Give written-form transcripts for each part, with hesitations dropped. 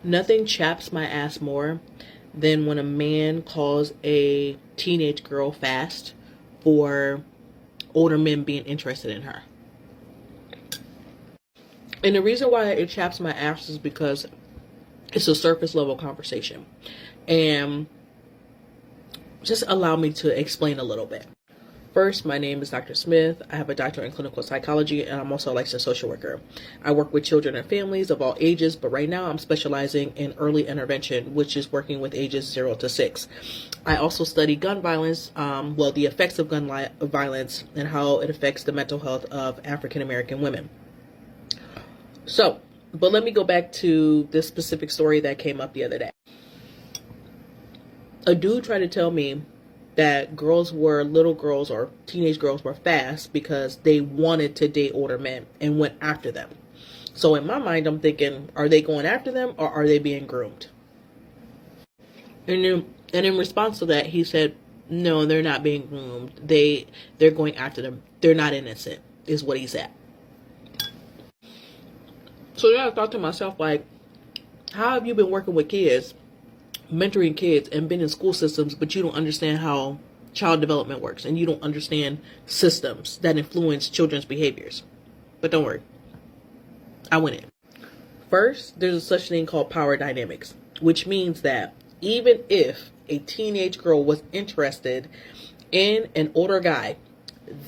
Nothing chaps my ass more than when a man calls a teenage girl fast for older men being interested in her. And the reason why it chaps my ass is because it's a surface level conversation. And just allow me to explain a little bit. First, my name is Dr. Smith. I have a doctorate in clinical psychology, and I'm also a licensed social worker. I work with children and families of all ages, but right now I'm specializing in early intervention, which is working with ages 0 to 6. I also study gun violence, the effects of gun violence and how it affects the mental health of African American women. So, but let me go back to this specific story that came up the other day. A dude tried to tell me that little girls or teenage girls were fast because they wanted to date older men and went after them. So in my mind, I'm thinking, are they going after them or are they being groomed? And in response to that, he said, no, they're not being groomed. They're going after them. They're not innocent, is what he said. So then I thought to myself, like, how have you been working with kids, mentoring kids, and been in school systems, but you don't understand how child development works, and you don't understand systems that influence children's behaviors? But don't worry, I went in. First, there's a such thing called power dynamics, which means that even if a teenage girl was interested in an older guy,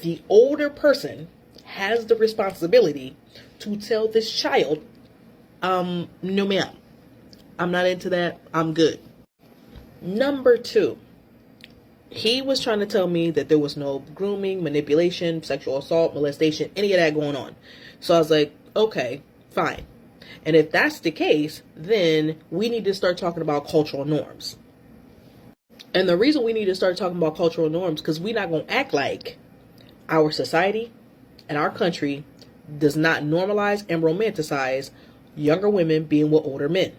the older person has the responsibility to tell this child, no ma'am, I'm not into that, I'm good. Number 2, he was trying to tell me that there was no grooming, manipulation, sexual assault, molestation, any of that going on. So I was like, okay, fine. And if that's the case, then we need to start talking about cultural norms. And the reason we need to start talking about cultural norms, because we're not going to act like our society and our country does not normalize and romanticize younger women being with older men.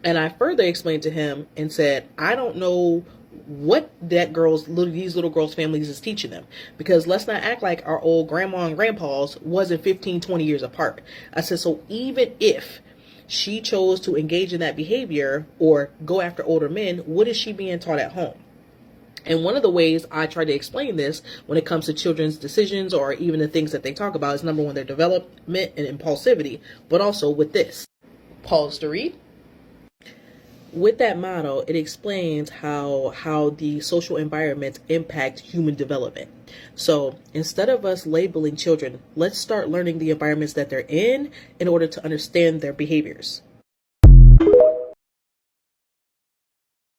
And I further explained to him and said, I don't know what these little girls' families is teaching them, because let's not act like our old grandma and grandpas wasn't 15, 20 years apart. I said, so even if she chose to engage in that behavior or go after older men, what is she being taught at home? And one of the ways I try to explain this when it comes to children's decisions or even the things that they talk about is, number 1, their development and impulsivity, but also with this. Pause to read. With that model, it explains how the social environments impact human development. So instead of us labeling children, let's start learning the environments that they're in order to understand their behaviors.